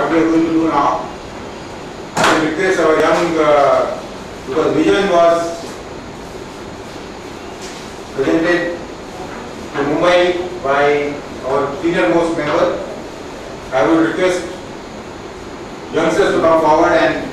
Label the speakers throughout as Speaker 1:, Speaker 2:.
Speaker 1: what we are going to do now. I will request our young, because vision was presented to Mumbai by our senior most member. I will request youngsters to come forward and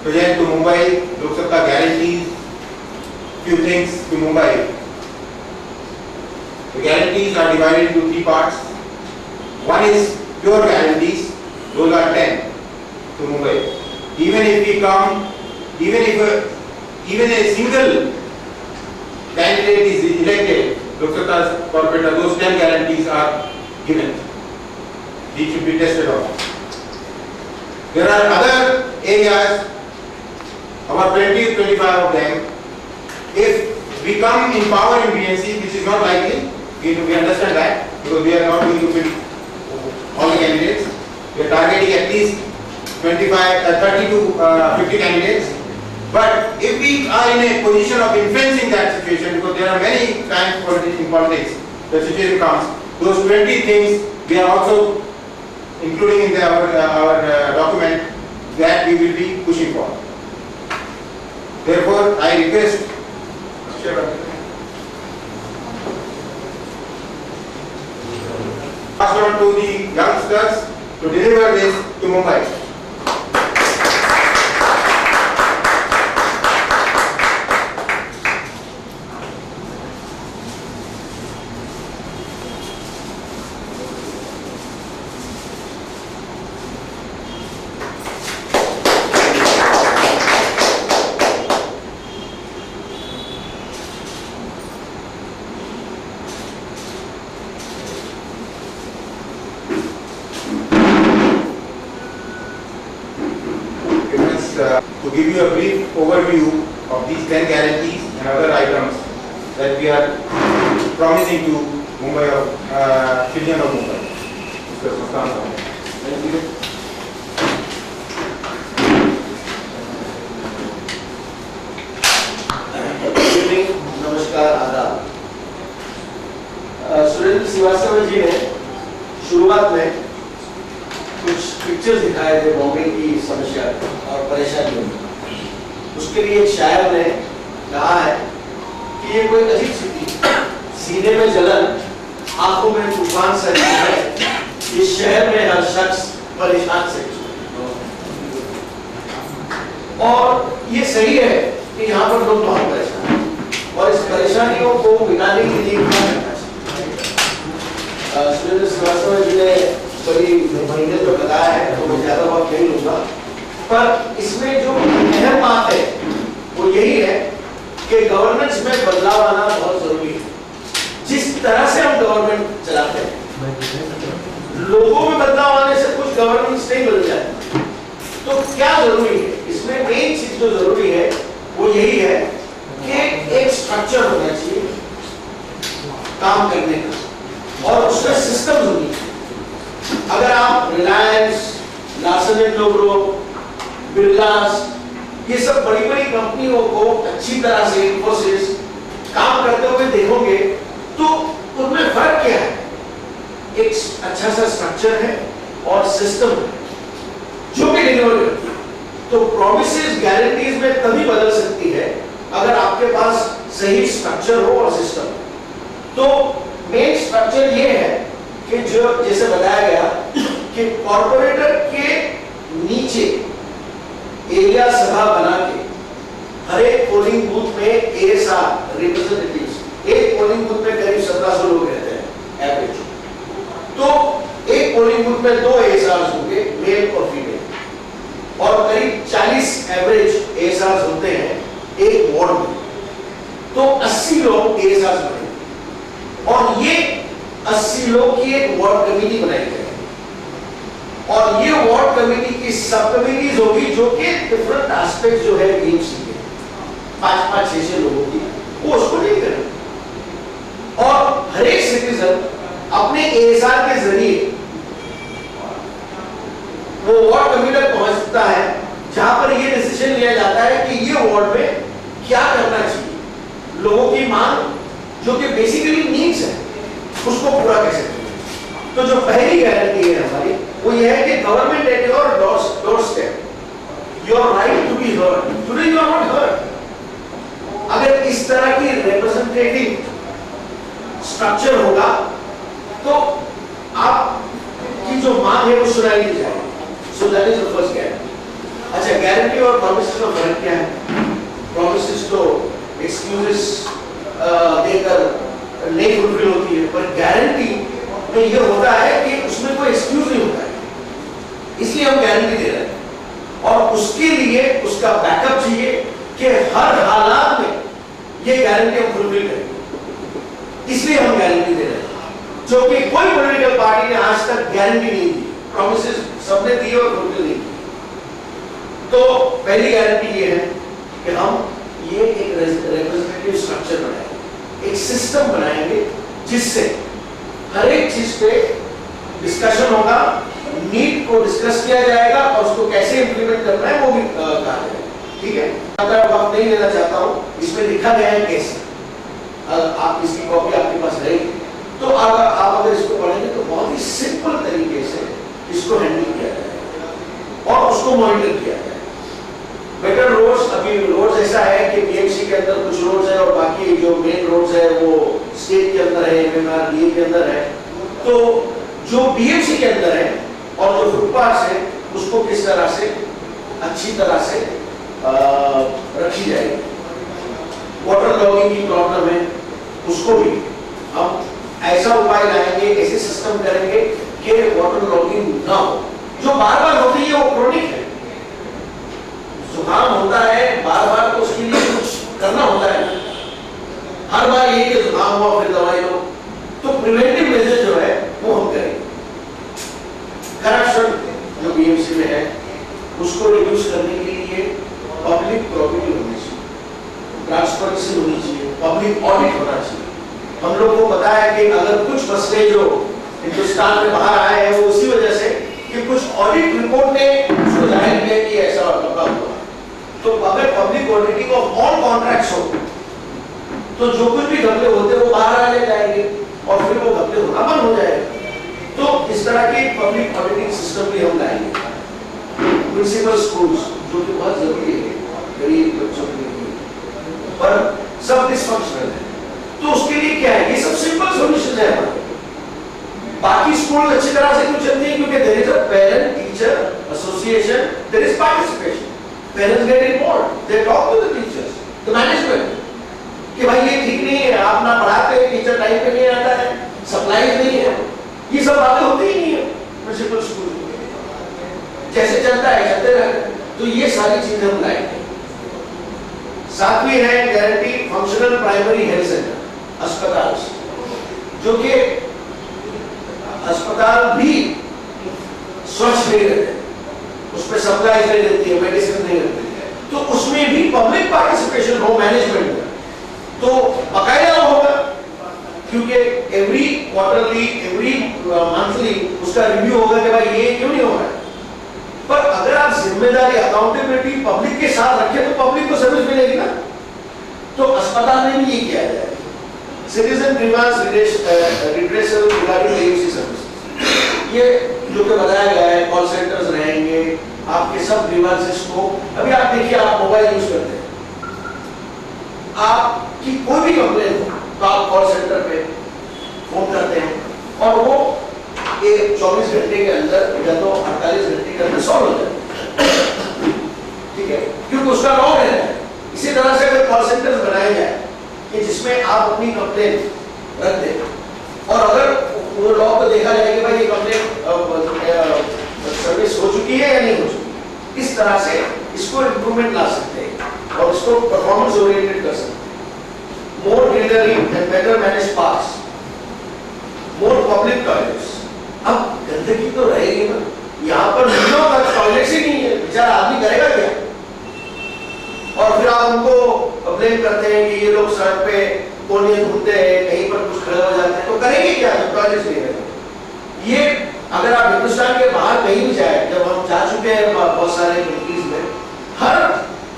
Speaker 1: present to Mumbai Lok Sabha guarantees, few things to Mumbai. The guarantees are divided into three parts. One is pure guarantees, those are 10 to Mumbai. Even if we come, even a single candidate is elected, Lok Sabha corporate, those 10 guarantees are given. These should be tested on. There are other areas, about 20-25 of them. If we come in power in BNC, which is not likely, we understand that, because we are not going to fill all the candidates. We are targeting at least 30 to 50 candidates. But if we are in a position of influencing that situation, because there are many times in politics, the situation comes, those 20 things we are also including in our document that we will be pushing for. Therefore, I request pass on to the youngsters to deliver this to Mumbai. To give you a brief overview of these 10 guarantees and other items that we are promising to Mumbai citizen of Mumbai. Mr. Sustan Sahab. Thank you.
Speaker 2: Good evening, नमस्कार, आदाब। सुरेंद्र श्रीवास्तव जी ने शुरुआत में कुछ pictures दिखाए थे बॉम्बे की समस्या और परेशानियों में। उसके लिए एक शायर ने कहा है कि ये कोई अजीब स्थिति, सीने में जलन, आंखों में तूफान सा है, इस शहर में हर शख्स परेशान से। और ये सही है कि यहाँ पर लोग बहुत परेशान हैं और इस परेशानियों को मिटाने के लिए क्या करना चाहिए। सुरेंद्र श्रीवास्तव जी ने कई महीने जो बताया है तो मैं ज्यादा वक्त नहीं लूंगा, पर इसमें जो अहम बात है वो यही है कि गवर्नेंस में बदलाव आना बहुत जरूरी है। जिस तरह से हम गवर्नमेंट चलाते हैं, लोगों में बदलाव आने से कुछ गवर्नेंस नहीं बदल जाती। तो क्या जरूरी है इसमें, मेन चीज जो जरूरी है वो यही है कि एक स्ट्रक्चर होना चाहिए काम करने का और उसका सिस्टम होनी चाहिए। अगर आप रिलायंस, लार्सन एंड टोब्रो, बिरलास, ये सब बड़ी बड़ी कंपनियों को अच्छी तरह से इन्फोसिस काम करते हुए देखोगे तो उनमें फर्क क्या है? एक अच्छा सा स्ट्रक्चर है और सिस्टम है जो भी डिलीवर करती है। तो प्रॉमिसेस गारंटीज में तभी बदल सकती है अगर आपके पास सही स्ट्रक्चर हो और सिस्टम। तो मेन स्ट्रक्चर ये है कि जो जैसे बताया गया कि कॉर्पोरेटर के नीचे एरिया सभा बना के हर एक पोलिंग बूथ में एएसआर रिप्रेजेंटेटिव्स, एक पोलिंग बूथ में करीब 1700 लोग रहते हैं एवरेज, तो एक पोलिंग बूथ में 2 एएसआर होंगे, मेल और फीमेल, और करीब 40 एवरेज एएसआर होते हैं एक वार्ड में। तो 80 लोग एएसआर बने और ये 80 लोग की एक वार्ड कमेटी बनाई जाएगी और ये वार्ड कमेटी की सब कमेटीज होगी जो कि डिफरेंट एस्पेक्ट जो है गेम्स के 5-5, 6 लोगों की वो उसको नहीं करेंगे और हर एक सिटीजन अपने एएसआर के जरिए वो वार्ड कमेटी तक पहुंचता है जहां पर ये डिसीजन लिया जाता है कि ये वार्ड में क्या करना चाहिए, लोगों की मांग जो कि बेसिकली नीड्स है उसको पूरा कैसे करें। तो जो पहली गारंटी है हमारी वो ये है कि government at your doorstep, your right to be heard, today you are not heard. अगर इस तरह की रिप्रेजेंटेटिव स्ट्रक्चर होगा तो आप की जो मांग है वो सुनाई दी जाएगी। So that is the first guarantee. अच्छा, गारंटी और प्रॉमिसेस का फर्क क्या है? प्रॉमिसेस तो एक्सक्यूजेस देकर नहीं फुलफिल होती है, पर गारंटी में ये होता है कि उसमें कोई एक्सक्यूज नहीं होता है, इसलिए हम गारंटी दे रहे हैं। और उसके लिए उसका बैकअप चाहिए कि हर हालात में ये गारंटी हम फुलफिल करेंगे, इसलिए हम गारंटी दे रहे हैं। जो कि कोई पॉलिटिकल पार्टी ने आज तक गारंटी नहीं दी, प्रॉमिसेस सबने दी और फुलफिल नहीं की। तो पहली गारंटी ये है कि हम ये एक रिप्रेजेंटेटिव स्ट्रक्चर बनाएंगे, एक सिस्टम बनाएंगे जिससे हर एक चीज पे डिस्कशन होगा, नीड को डिस्कस किया जाएगा और उसको कैसे इंप्लीमेंट करना है वो भी कहा जाएगा। ठीक है, अगर वक्त नहीं लेना चाहता हूँ, इसमें लिखा गया है कैसे। आप इसकी कॉपी आपके पास रहेगी तो आप अगर इसको पढ़ेंगे तो बहुत ही सिंपल तरीके से इसको हैंडल किया जाएगा और उसको मॉनिटर किया जाएगा। बेटर रोड्स, अभी रोड्स ऐसा है कि बीएमसी के अंदर कुछ रोड्स है और बाकी जो मेन रोड्स है वो स्टेट के अंदर है, एमएमआरडीए के अंदर है। तो जो बीएमसी के अंदर है और जो फुटपाथ है उसको किस तरह से अच्छी तरह से रखी जाएगी। वाटर लॉगिंग की प्रॉब्लम है, उसको भी हम ऐसा उपाय लाएंगे, ऐसे सिस्टम करेंगे कि वाटर लॉगिंग ना हो। जो बार बार होती है वो क्रोनिक है, जुकाम होता है बार बार, तो उसके लिए कुछ करना होता है। हर बार यही कि जुकाम हुआ फिर दवाई लो, तो प्रिवेंटिव मेजर जो है वो हम करेंगे। करप्शन जो बीएमसी में है उसको रिड्यूस करने के लिए पब्लिक प्रॉपर्टी होनी चाहिए, ट्रांसपेरेंसी होनी चाहिए, पब्लिक ऑडिट होना चाहिए। हम लोग को पता है कि अगर कुछ मसले जो हिंदुस्तान में बाहर आए हैं वो उसी वजह से कि कुछ ऑडिट रिपोर्ट ने उसको जाहिर किया कि ऐसा हुआ। तो अगर public auditing of all contracts हो तो जो कुछ भी घपले होते हैं वो बाहर आ जाएंगे और फिर वो घपले होना बंद हो जाएगा। तो इस तरह की पब्लिक ऑडिटिंग सिस्टम भी हम लाएंगे। म्युनिसिपल स्कूल्स जो कि बहुत जरूरी है गरीब बच्चों के लिए, पर सब डिसफंक्शनल है, तो उसके लिए क्या है, ये सब सिंपल सॉल्यूशन है हमारे। बाकी स्कूल अच्छी तरह से क्यों चलती है? क्योंकि there is a parent teacher association, there is participation, parents get involved, they talk to the teachers, the management कि भाई ये ठीक नहीं है, आप ना पढ़ाते, टीचर टाइम पे नहीं आता है, सप्लाई नहीं है, ये सब बातें होती ही नहीं है म्युनिसिपल स्कूल में। जैसे चलता है चलते रहते। तो ये सारी चीजें हम लाएंगे। सातवीं है guarantee functional primary health centre, अस्पताल, जो कि अस्पताल भी स्वच्छ नहीं रहते, उसमें सप्लाई नहीं रहती है, मेडिसिन नहीं रहती है, तो उसमें भी पब्लिक पार्टिसिपेशन हो मैनेजमेंट में, तो बकायदा होगा। क्योंकि एवरी क्वार्टरली, एवरी मंथली उसका रिव्यू होगा कि भाई ये क्यों नहीं हो रहा है। पर अगर आप जिम्मेदारी, अकाउंटेबिलिटी पब्लिक के साथ रखें तो पब्लिक को सर्विस मिलेगी ना। तो अस्पताल में भी ये किया जाएगा। Citizen grievance redressal regarding AMC service, ये जो कि बताया गया है, कॉल सेंटर्स रहेंगे आपके सब ग्रीवांसेस को। अभी आप देखिए, आप मोबाइल यूज करते हैं, आपकी कोई भी कंप्लेन हो तो आप कॉल सेंटर पे फोन करते हैं और वो 24 घंटे के अंदर या तो 48 घंटे के अंदर सॉल्व हो जाता है। ठीक है, क्योंकि उसका लॉग है। इसी तरह से अगर कॉल सेंटर्स बनाए जाए कि जिसमें आप अपनी कंप्लेन रख दें और अगर वो लॉग को देखा जाए कि भाई ये कंप्लेन सर्विस हो चुकी है या नहीं हो चुकी, इस तरह से इसको इंप्रूवमेंट ला सकते हैं और इसको परफॉर्मेंस ओरिएंटेड कर सकते हैं। More greenery and better manage parks, more public toilets. अब गंदगी तो रहेगी ना, यहाँ पर महीनों तक टॉयलेट्स ही नहीं है, बेचारा आदमी करेगा क्या? और फिर आप उनको कंप्लेन करते हैं कि ये लोग सड़क पे कोने घूमते हैं, कहीं पर कुछ खड़े हो जाते हैं, तो करेंगे क्या जब टॉयलेट्स नहीं रहेंगे? ये अगर आप हिंदुस्तान के बाहर कहीं भी जाए, जब हम जा चुके हैं बहुत सारे कंट्रीज में, हर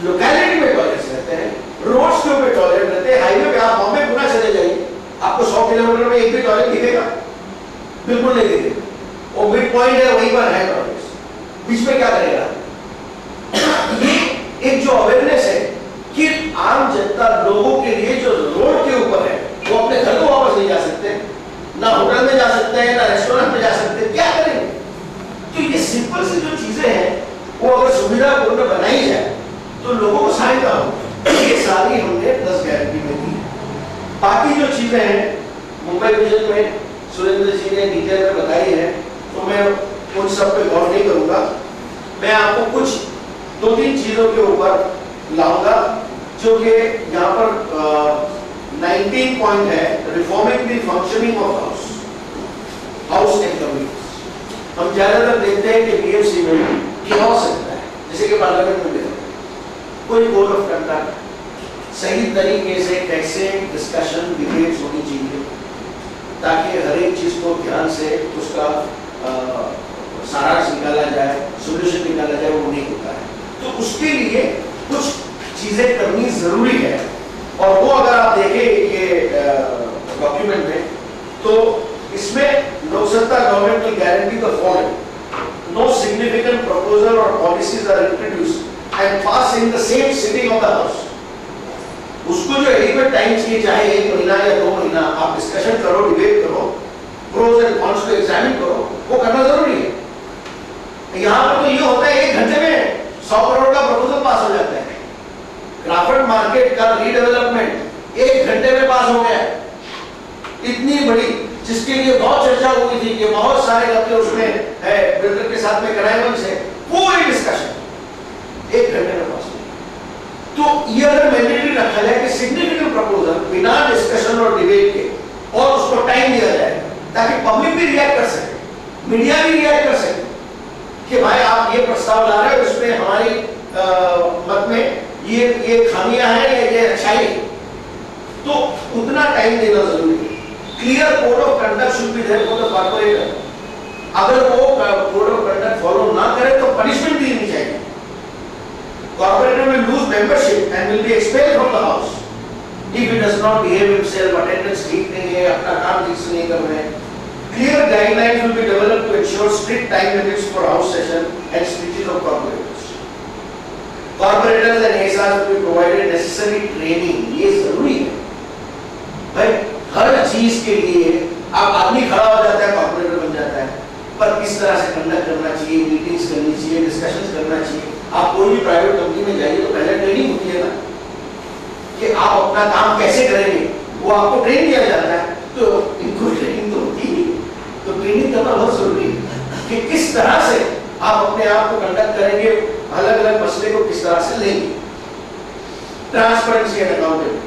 Speaker 2: लोकेलिटी में टॉयलेट्स रहते हैं, रोड्स के ऊपर टॉयलेट रहते हैं। हाईवे पे आप बॉम्बे पुणे चले जाइए, आपको 100 किलोमीटर में एक भी टॉयलेट दिखेगा? बिल्कुल नहीं दिखेगा। वो मिड पॉइंट है वहीं पर है कांग्रेस, बीच में क्या करेगा? ये एक जो अवेयरनेस है कि आम जनता लोगों के लिए जो रोड के ऊपर है वो अपने घर को वापस नहीं जा सकते, ना होटल में जा सकते हैं, ना रेस्टोरेंट में जा सकते हैं, क्या करेंगे? तो ये सिंपल सी जो चीजें हैं वो अगर सुविधापूर्ण बनाई जाए तो लोगों को सहायता हो। ये सारी हमने 10 गारंटी में दी है। बाकी जो चीजें हैं मुंबई विजन में सुरेंद्र जी ने डिटेल में बताई है, तो मैं उन सब पे गौर नहीं करूंगा। मैं आपको कुछ 2-3 चीजों के ऊपर लाऊंगा जो कि यहाँ पर 19 पॉइंट है, reforming the functioning of house and communities. हम ज्यादातर देखते हैं कि बीएमसी में कियोस्क सकता है, जैसे कि पार्लियामेंट में देखते हैं, कोई कोड ऑफ कंडक्ट सही तरीके से कैसे डिस्कशन डिबेट्स होनी चाहिए ताकि हर एक चीज को ध्यान से उसका सारांश निकाला जाए, सोल्यूशन निकाला जाए, वो नहीं होता है। तो उसके लिए कुछ चीजें करनी जरूरी है, और वो अगर आप देखें ये डॉक्यूमेंट में तो इसमें Lok Satta government will guarantee the following: no significant proposal or policies are introduced and pass in the same sitting of the house. उसको जो एडिक्वेट टाइम चाहिए, चाहे 1 महीना या 2 महीना, आप डिस्कशन करो, डिबेट करो, प्रोज एंड कॉन्स को एग्जामिन करो, वो करना जरूरी है। यहाँ पर तो ये होता है 1 घंटे में 100 करोड़ का प्रपोजल पास हो जाता है। क्राफर्ड मार्केट का रीडेवलपमेंट 1 घंटे में पास हो गया, इतनी बड़ी, जिसके लिए बहुत चर्चा हुई थी कि बहुत सारे गप्पे उसमें है, बिल्डर के साथ में कराए से पूरी डिस्कशन 1 घंटे में पास हो। तो ये अगर मैंडेटरी रखा जाए कि सिग्निफिकेंट प्रपोजल बिना डिस्कशन और डिबेट के, और उसको टाइम दिया जाए ताकि पब्लिक भी रिएक्ट कर सके, मीडिया भी रिएक्ट कर सके कि भाई आप ये प्रस्ताव ला रहे हो, इसमें हमारी मत में ये खामियां हैं या ये अच्छाई है, तो उतना टाइम देना जरूरी है। Clear code of conduct should be there for the corporator. अगर वो कोड ऑफ कंडक्ट फॉलो ना करे तो पनिशमेंट भी नहीं चाहिए। Corporator will lose membership and will be expelled from the house if he does not behave himself, attendance ठीक नहीं है, अपना काम ठीक से नहीं कर रहे हैं। Clear guidelines will be developed to ensure strict time limits for house session and speeches of corporators. Corporators and ASRs will be provided necessary training. ये जरूरी है भाई, हर चीज के लिए आप आदमी खड़ा हो जाता है, कॉर्पोरेटर बन जाता है, पर किस तरह से कंडक्ट करना चाहिए, मीटिंग्स करनी चाहिए, डिस्कशंस करना चाहिए। आप कोई भी प्राइवेट कंपनी में जाइए तो पहले ट्रेनिंग होती है ना कि आप अपना काम कैसे करेंगे, वो आपको ट्रेन किया जाता है। तो इनको ट्रेनिंग तो होती नहीं, तो ट्रेनिंग करना बहुत जरूरी है कि किस तरह से आप अपने आप को कंडक्ट करेंगे, अलग अलग मसले को किस तरह से लेंगे। Transparency and accountability,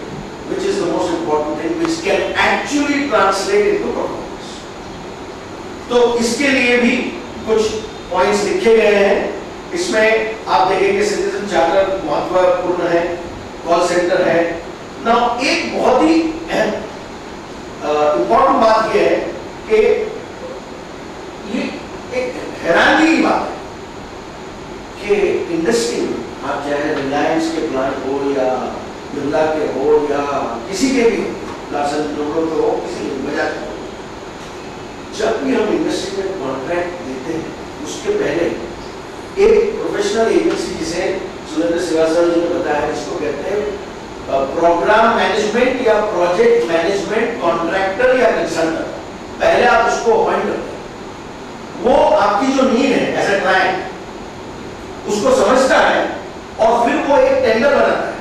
Speaker 2: which is the most important thing, which can actually translate into performance. तो इसके लिए भी कुछ पॉइंट्स लिखे गए हैं। इसमें आप देखेंगे सिटीजन चार्टर महत्वपूर्ण है, कॉल सेंटर है। नाउ एक बहुत ही इंपॉर्टेंट बात यह है कि ये एक हैरानी की बात है कि इंडस्ट्री में आप चाहे रिलायंस के प्लांट हो या बिरला के हो या किसी के भी लार्सन टोटो के हो, किसी बजाज के हो, जब भी हम इंडस्ट्री में कॉन्ट्रैक्ट देते हैं उसके पहले एक प्रोफेशनल एजेंसी जिसे सुरेंद्र श्रीवास्तव जी ने बताया, इसको कहते हैं प्रोग्राम मैनेजमेंट या प्रोजेक्ट मैनेजमेंट कॉन्ट्रैक्टर या कंसल्टेंट, पहले आप उसको अपॉइंट करते हैं। वो आपकी जो नीड है एज ए क्लाइंट उसको समझता है और फिर वो एक टेंडर बनाता है,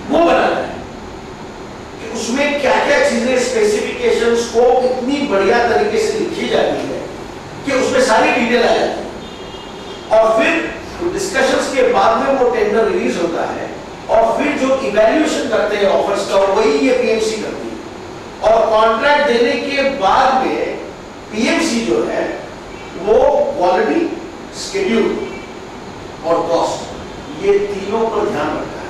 Speaker 2: वो बनाता है कि उसमें क्या क्या चीजें, स्पेसिफिकेशन, स्कोप इतनी बढ़िया तरीके से लिखी जाती है कि उसमें सारी डिटेल आ जाती है। और फिर डिस्कशंस के बाद में वो टेंडर रिलीज होता है और फिर जो इवैल्यूएशन करते हैं ऑफर्स का, वही ये पीएमसी करती है। और कॉन्ट्रैक्ट देने के बाद में पीएमसी जो है वो क्वालिटी, शेड्यूल और कॉस्ट, ये तीनों पर ध्यान रखता है।